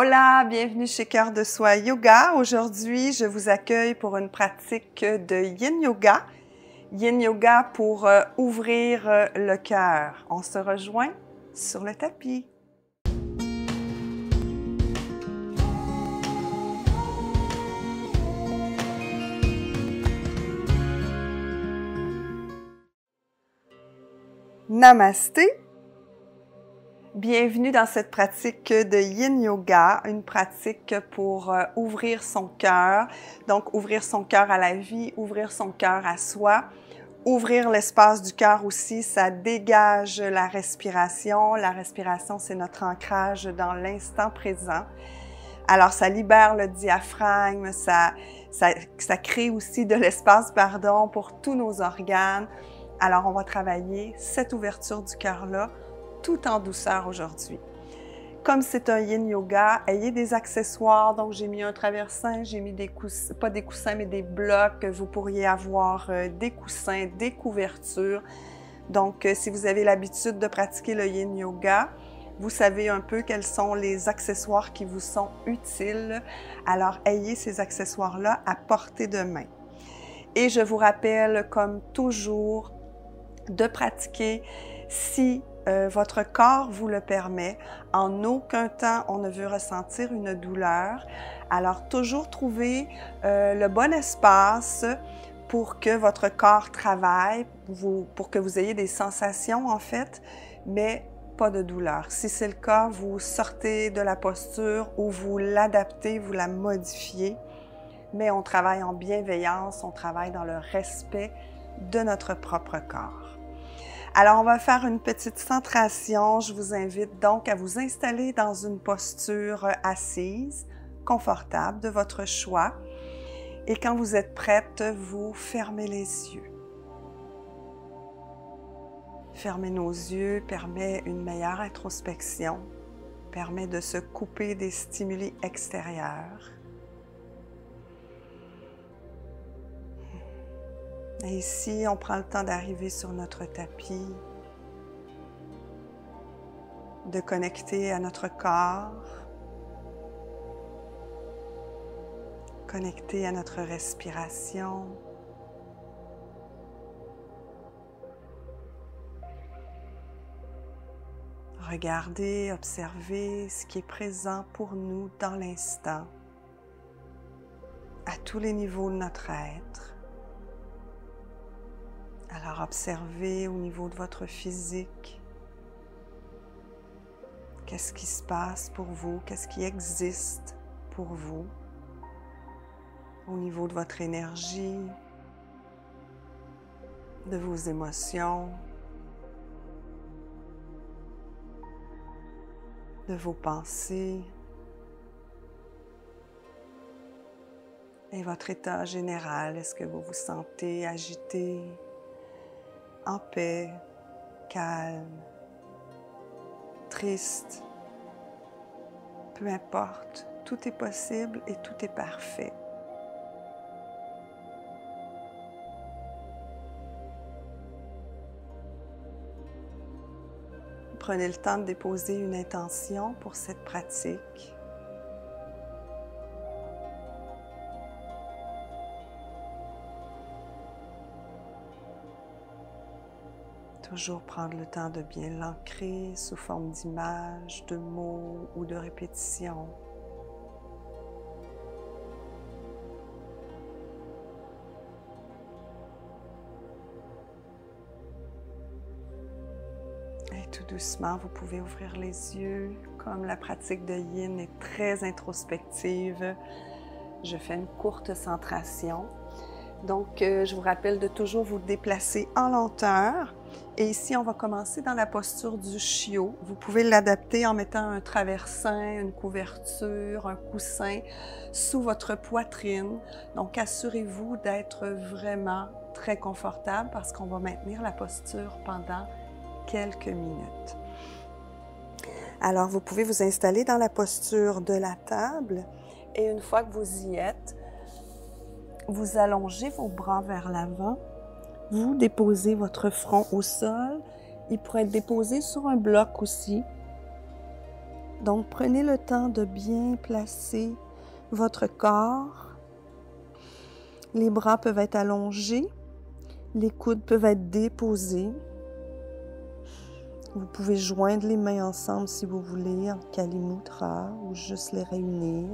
Hola, bienvenue chez Cœur de Soi Yoga. Aujourd'hui, je vous accueille pour une pratique de Yin Yoga. Yin Yoga pour ouvrir le cœur. On se rejoint sur le tapis. Namasté. Bienvenue dans cette pratique de Yin Yoga, une pratique pour ouvrir son cœur. Donc, ouvrir son cœur à la vie, ouvrir son cœur à soi. Ouvrir l'espace du cœur aussi, ça dégage la respiration. La respiration, c'est notre ancrage dans l'instant présent. Alors, ça libère le diaphragme, ça crée aussi de l'espace, pour tous nos organes. Alors, on va travailler cette ouverture du cœur-là tout en douceur aujourd'hui. Comme c'est un Yin Yoga, ayez des accessoires. Donc, j'ai mis un traversin, j'ai mis des coussins, pas des coussins, mais des blocs. Vous pourriez avoir des coussins, des couvertures. Donc, si vous avez l'habitude de pratiquer le Yin Yoga, vous savez un peu quels sont les accessoires qui vous sont utiles. Alors, ayez ces accessoires-là à portée de main. Et je vous rappelle, comme toujours, de pratiquer si votre corps vous le permet. En aucun temps, on ne veut ressentir une douleur. Alors, toujours trouver le bon espace pour que votre corps travaille, pour que vous ayez des sensations, en fait, mais pas de douleur. Si c'est le cas, vous sortez de la posture ou vous l'adaptez, vous la modifiez, mais on travaille en bienveillance, on travaille dans le respect de notre propre corps. Alors, on va faire une petite centration. Je vous invite donc à vous installer dans une posture assise, confortable, de votre choix. Et quand vous êtes prête, vous fermez les yeux. Fermer nos yeux permet une meilleure introspection, permet de se couper des stimuli extérieurs. Et ici, on prend le temps d'arriver sur notre tapis, de connecter à notre corps, connecter à notre respiration. Regardez, observez ce qui est présent pour nous dans l'instant, à tous les niveaux de notre être. Alors, observez au niveau de votre physique. Qu'est-ce qui se passe pour vous? Qu'est-ce qui existe pour vous? Au niveau de votre énergie, de vos émotions, de vos pensées et votre état général. Est-ce que vous vous sentez agité, en paix, calme, triste? Peu importe, tout est possible et tout est parfait. Prenez le temps de déposer une intention pour cette pratique. Toujours prendre le temps de bien l'ancrer sous forme d'images, de mots ou de répétitions. Et tout doucement, vous pouvez ouvrir les yeux. Comme la pratique de Yin est très introspective, je fais une courte centration. Donc, je vous rappelle de toujours vous déplacer en lenteur. Et ici, on va commencer dans la posture du chiot. Vous pouvez l'adapter en mettant un traversin, une couverture, un coussin sous votre poitrine. Donc, assurez-vous d'être vraiment très confortable parce qu'on va maintenir la posture pendant quelques minutes. Alors, vous pouvez vous installer dans la posture de la table et une fois que vous y êtes, vous allongez vos bras vers l'avant, vous déposez votre front au sol. Il pourrait être déposé sur un bloc aussi. Donc, prenez le temps de bien placer votre corps. Les bras peuvent être allongés, les coudes peuvent être déposés. Vous pouvez joindre les mains ensemble si vous voulez en Kali Mudra ou juste les réunir.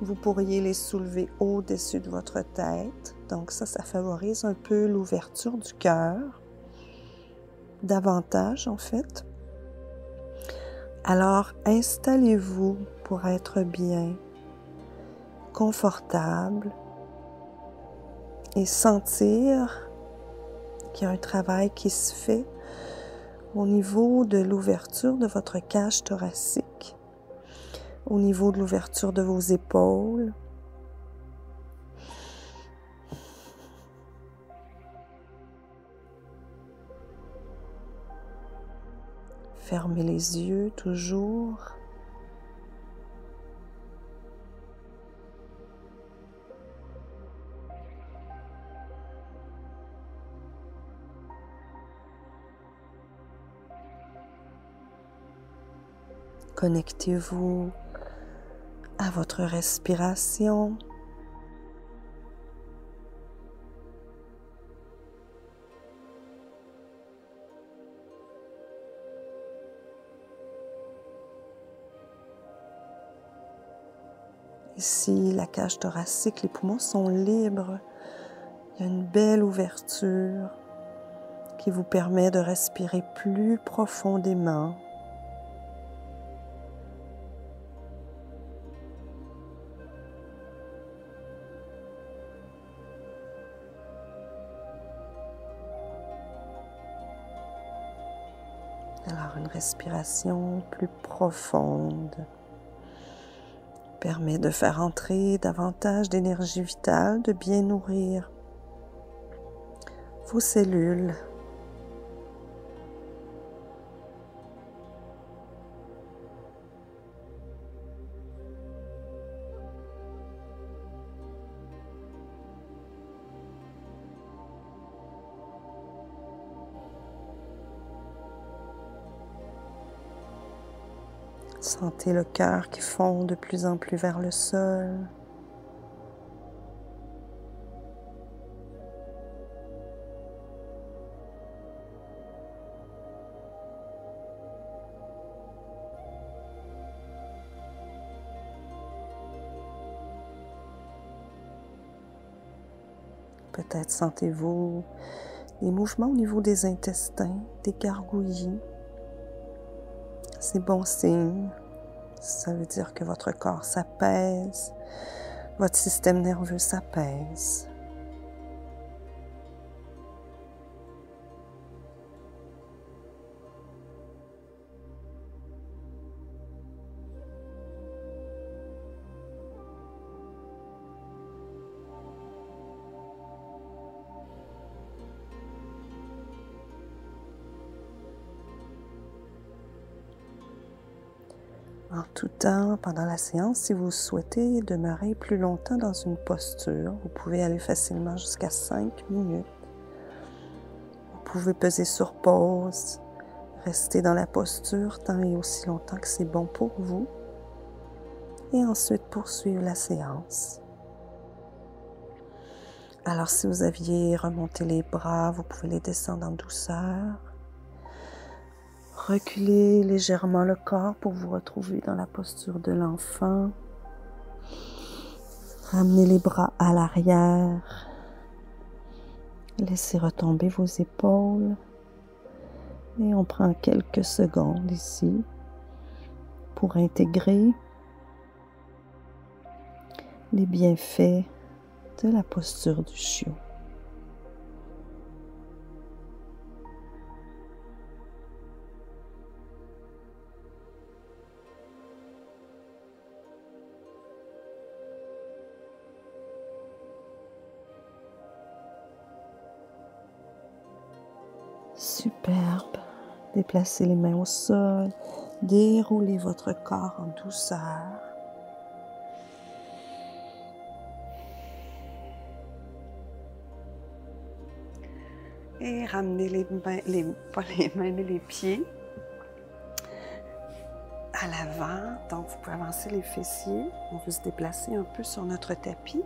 Vous pourriez les soulever au-dessus de votre tête. Donc ça favorise un peu l'ouverture du cœur. Davantage en fait. Alors installez-vous pour être bien, confortable et sentir qu'il y a un travail qui se fait au niveau de l'ouverture de votre cage thoracique, au niveau de l'ouverture de vos épaules. Fermez les yeux toujours. Connectez-vous à votre respiration. Ici, la cage thoracique, les poumons sont libres. Il y a une belle ouverture qui vous permet de respirer plus profondément. Alors, une respiration plus profonde permet de faire entrer davantage d'énergie vitale, de bien nourrir vos cellules. Sentez le cœur qui fond de plus en plus vers le sol. Peut-être sentez-vous des mouvements au niveau des intestins, des gargouillis. C'est bon signe. Ça veut dire que votre corps s'apaise, votre système nerveux s'apaise. En tout temps, pendant la séance, si vous souhaitez demeurer plus longtemps dans une posture, vous pouvez aller facilement jusqu'à 5 minutes. Vous pouvez peser sur pause, rester dans la posture tant et aussi longtemps que c'est bon pour vous, et ensuite poursuivre la séance. Alors, si vous aviez remonté les bras, vous pouvez les descendre en douceur. Reculez légèrement le corps pour vous retrouver dans la posture de l'enfant. Ramenez les bras à l'arrière. Laissez retomber vos épaules. Et on prend quelques secondes ici pour intégrer les bienfaits de la posture du chiot. Superbe. Déplacez les mains au sol. Déroulez votre corps en douceur. Et ramenez les mains, pas les mains, mais les pieds à l'avant. Donc, vous pouvez avancer les fessiers. On va se déplacer un peu sur notre tapis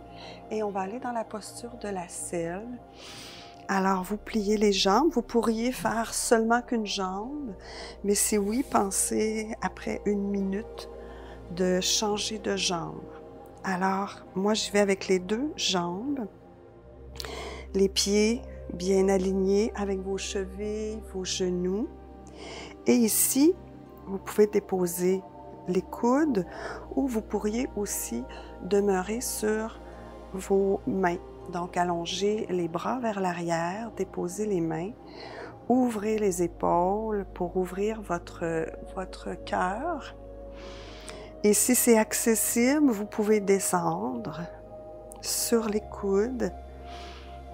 et on va aller dans la posture de la selle. Alors, vous pliez les jambes. Vous pourriez faire seulement qu'une jambe, mais si oui, pensez après 1 minute de changer de jambe. Alors, moi, je vais avec les 2 jambes, les pieds bien alignés avec vos chevilles, vos genoux. Et ici, vous pouvez déposer les coudes ou vous pourriez aussi demeurer sur vos mains. Donc, allongez les bras vers l'arrière, déposez les mains, ouvrez les épaules pour ouvrir votre cœur. Et si c'est accessible, vous pouvez descendre sur les coudes.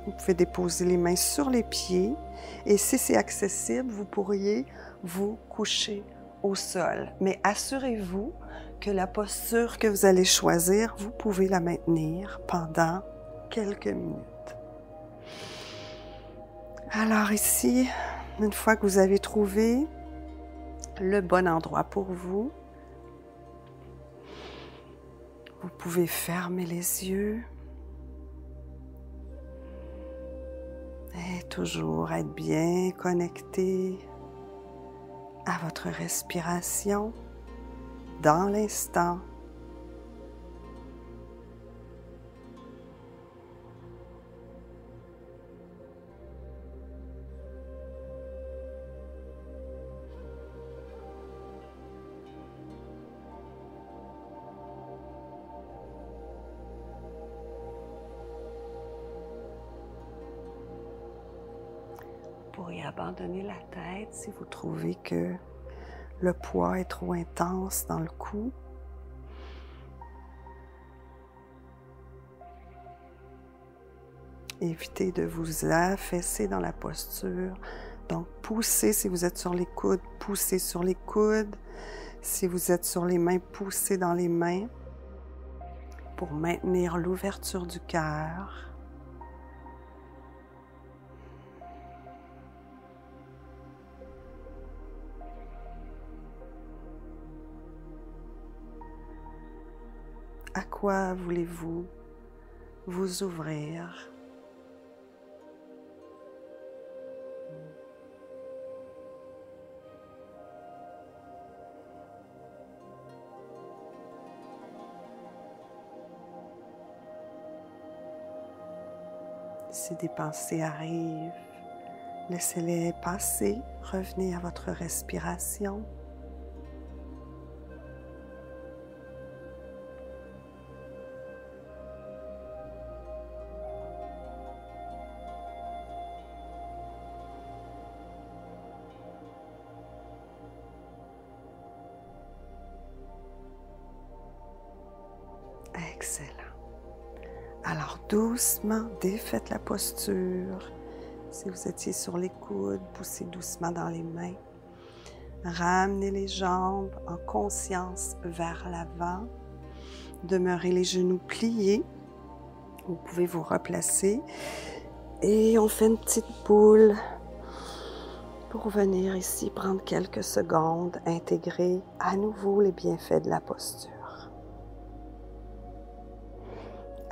Vous pouvez déposer les mains sur les pieds. Et si c'est accessible, vous pourriez vous coucher au sol. Mais assurez-vous que la posture que vous allez choisir, vous pouvez la maintenir pendant quelques minutes. Alors ici, une fois que vous avez trouvé le bon endroit pour vous, vous pouvez fermer les yeux et toujours être bien connecté à votre respiration dans l'instant. Vous pourriez abandonner la tête si vous trouvez que le poids est trop intense dans le cou. Évitez de vous affaisser dans la posture. Donc, poussez si vous êtes sur les coudes, poussez sur les coudes. Si vous êtes sur les mains, poussez dans les mains pour maintenir l'ouverture du cœur. À quoi voulez-vous vous ouvrir? Si des pensées arrivent, laissez-les passer, revenez à votre respiration. Excellent. Alors, doucement, défaites la posture. Si vous étiez sur les coudes, poussez doucement dans les mains. Ramenez les jambes en conscience vers l'avant. Demeurez les genoux pliés. Vous pouvez vous replacer. Et on fait une petite boule pour venir ici prendre quelques secondes, intégrer à nouveau les bienfaits de la posture.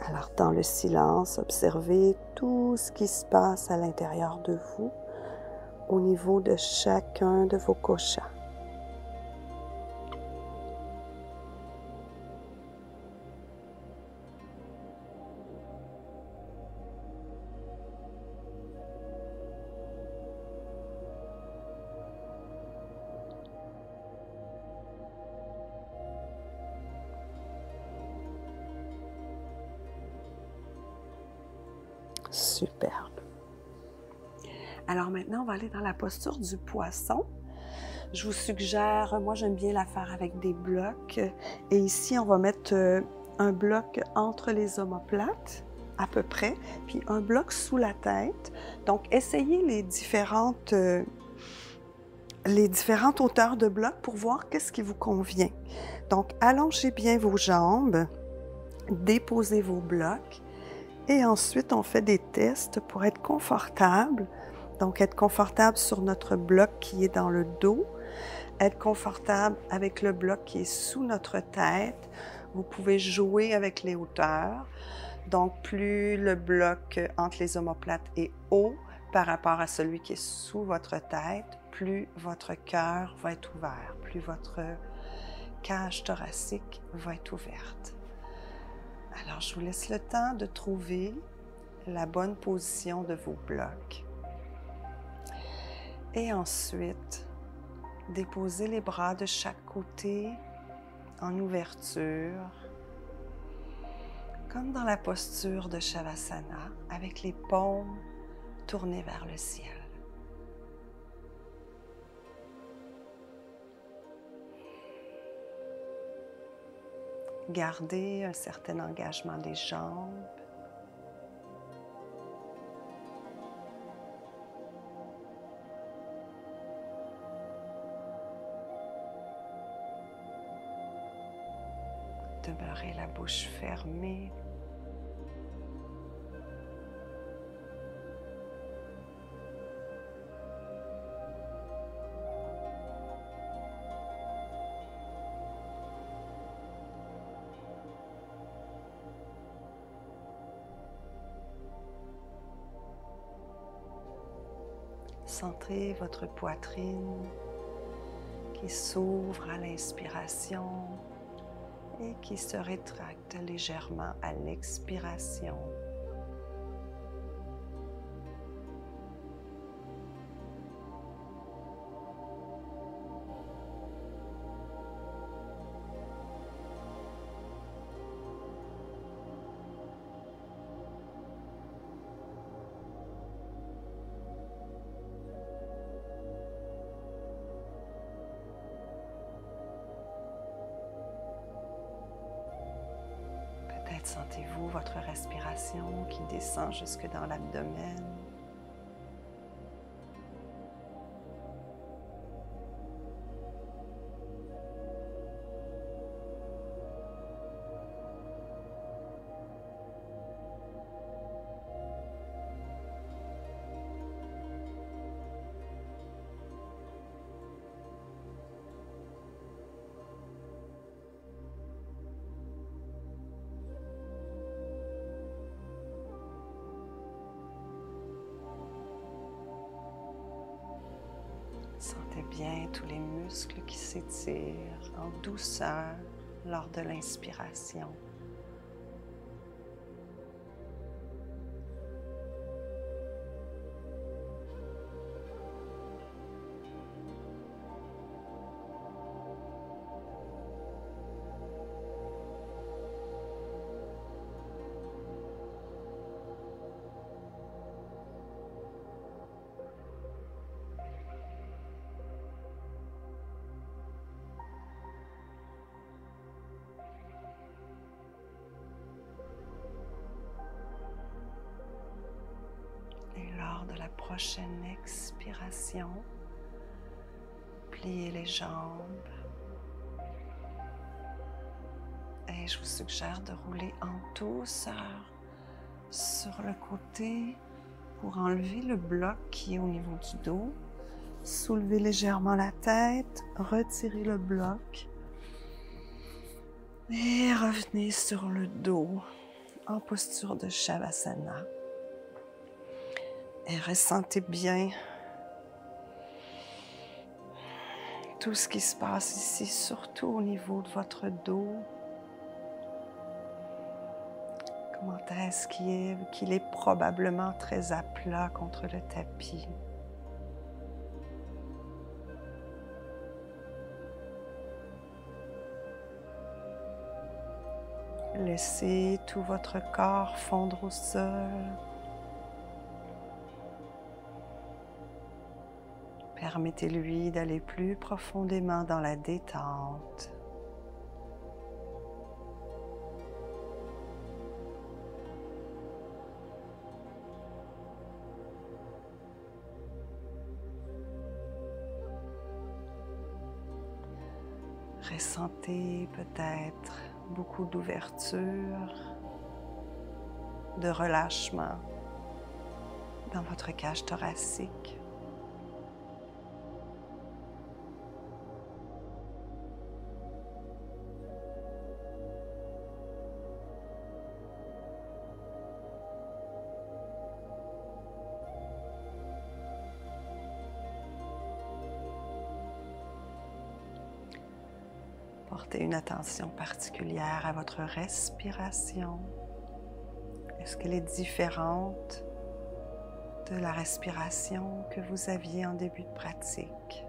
Alors, dans le silence, observez tout ce qui se passe à l'intérieur de vous, au niveau de chacun de vos koshas. Superbe. Alors maintenant, on va aller dans la posture du poisson. Je vous suggère, moi j'aime bien la faire avec des blocs. Et ici, on va mettre un bloc entre les omoplates, à peu près, puis un bloc sous la tête. Donc, essayez les différentes hauteurs de blocs pour voir qu'est-ce qui vous convient. Donc, allongez bien vos jambes, déposez vos blocs. Et ensuite, on fait des tests pour être confortable. Donc, être confortable sur notre bloc qui est dans le dos, être confortable avec le bloc qui est sous notre tête. Vous pouvez jouer avec les hauteurs. Donc, plus le bloc entre les omoplates est haut par rapport à celui qui est sous votre tête, plus votre cœur va être ouvert, plus votre cage thoracique va être ouverte. Alors, je vous laisse le temps de trouver la bonne position de vos blocs. Et ensuite, déposez les bras de chaque côté en ouverture, comme dans la posture de Shavasana, avec les paumes tournées vers le ciel. Gardez un certain engagement des jambes. Demeurez la bouche fermée. Centrez votre poitrine qui s'ouvre à l'inspiration et qui se rétracte légèrement à l'expiration. Peut-être sentez-vous votre respiration qui descend jusque dans l'abdomen. Sentez bien tous les muscles qui s'étirent en douceur lors de l'inspiration. Et lors de la prochaine expiration, pliez les jambes. Et je vous suggère de rouler en douceur sur le côté pour enlever le bloc qui est au niveau du dos. Soulevez légèrement la tête, retirez le bloc et revenez sur le dos en posture de Shavasana. Et ressentez bien tout ce qui se passe ici, surtout au niveau de votre dos. Comment est-ce qu'il est probablement très à plat contre le tapis. Laissez tout votre corps fondre au sol. Permettez-lui d'aller plus profondément dans la détente. Ressentez peut-être beaucoup d'ouverture, de relâchement dans votre cage thoracique. Portez une attention particulière à votre respiration. Est-ce qu'elle est différente de la respiration que vous aviez en début de pratique?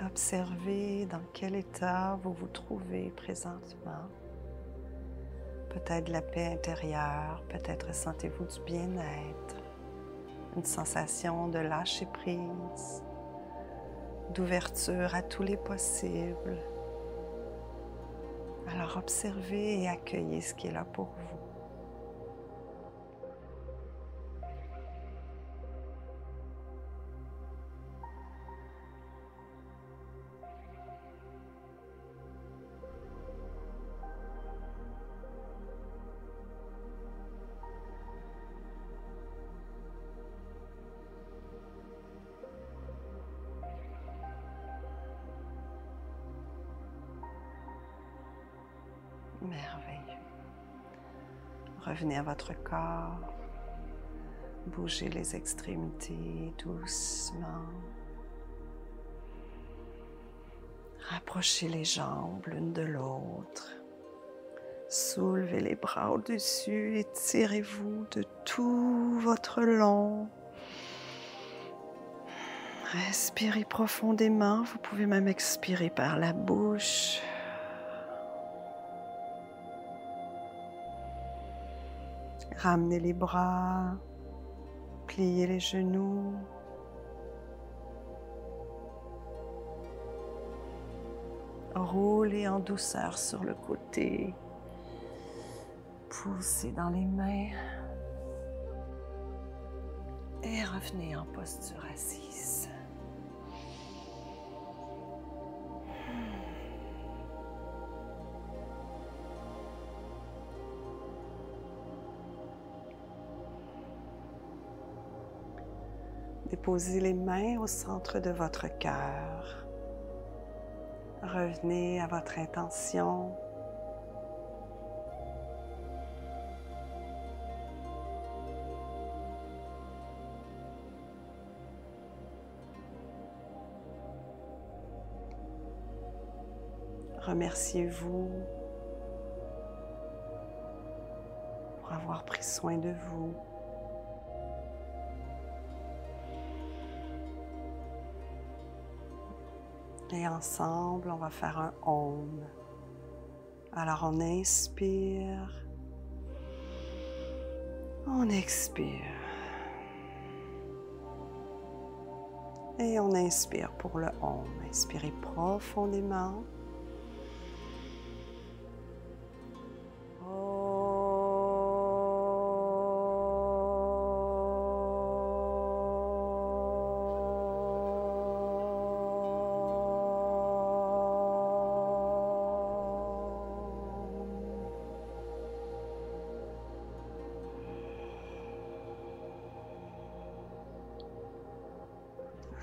Observez dans quel état vous vous trouvez présentement. Peut-être la paix intérieure, peut-être sentez-vous du bien-être, une sensation de lâcher prise, d'ouverture à tous les possibles. Alors observez et accueillez ce qui est là pour vous. Merveilleux. Revenez à votre corps. Bougez les extrémités doucement. Rapprochez les jambes l'une de l'autre. Soulevez les bras au-dessus, étirez-vous de tout votre long. Respirez profondément, vous pouvez même expirer par la bouche. Ramenez les bras, pliez les genoux. Roulez en douceur sur le côté. Poussez dans les mains. Et revenez en posture assise. Déposez les mains au centre de votre cœur. Revenez à votre intention. Remerciez-vous pour avoir pris soin de vous. Et ensemble, on va faire un Om. Alors on inspire, on expire. Et on inspire pour le Om. Inspirez profondément.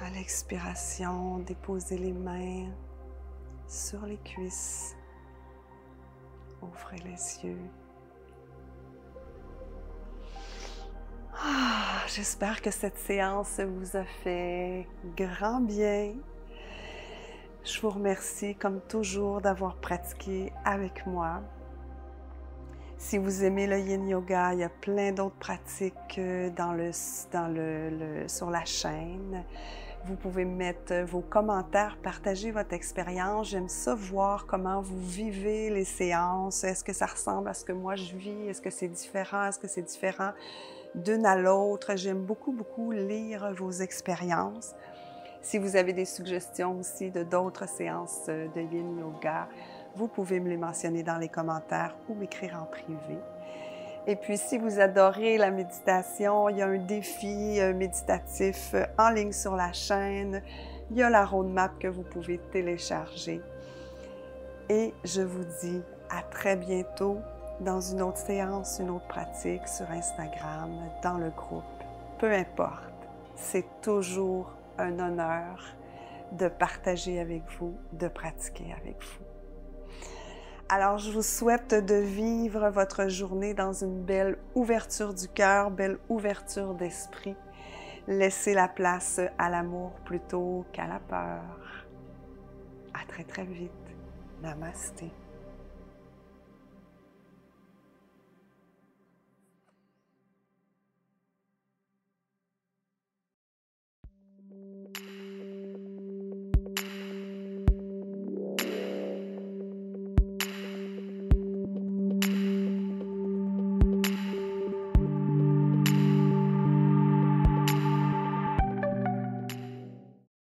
À l'expiration, déposez les mains sur les cuisses. Ouvrez les yeux. J'espère que cette séance vous a fait grand bien. Je vous remercie comme toujours d'avoir pratiqué avec moi. Si vous aimez le Yin Yoga, il y a plein d'autres pratiques sur la chaîne. Vous pouvez mettre vos commentaires, partager votre expérience. J'aime ça voir comment vous vivez les séances. Est-ce que ça ressemble à ce que moi je vis? Est-ce que c'est différent? Est-ce que c'est différent d'une à l'autre? J'aime beaucoup, beaucoup lire vos expériences. Si vous avez des suggestions aussi de d'autres séances de Yin Yoga, vous pouvez me les mentionner dans les commentaires ou m'écrire en privé. Et puis, si vous adorez la méditation, il y a un défi méditatif en ligne sur la chaîne. Il y a la roadmap que vous pouvez télécharger. Et je vous dis à très bientôt dans une autre séance, une autre pratique sur Instagram, dans le groupe. Peu importe, c'est toujours un honneur de partager avec vous, de pratiquer avec vous. Alors, je vous souhaite de vivre votre journée dans une belle ouverture du cœur, belle ouverture d'esprit. Laissez la place à l'amour plutôt qu'à la peur. À très, très vite. Namasté.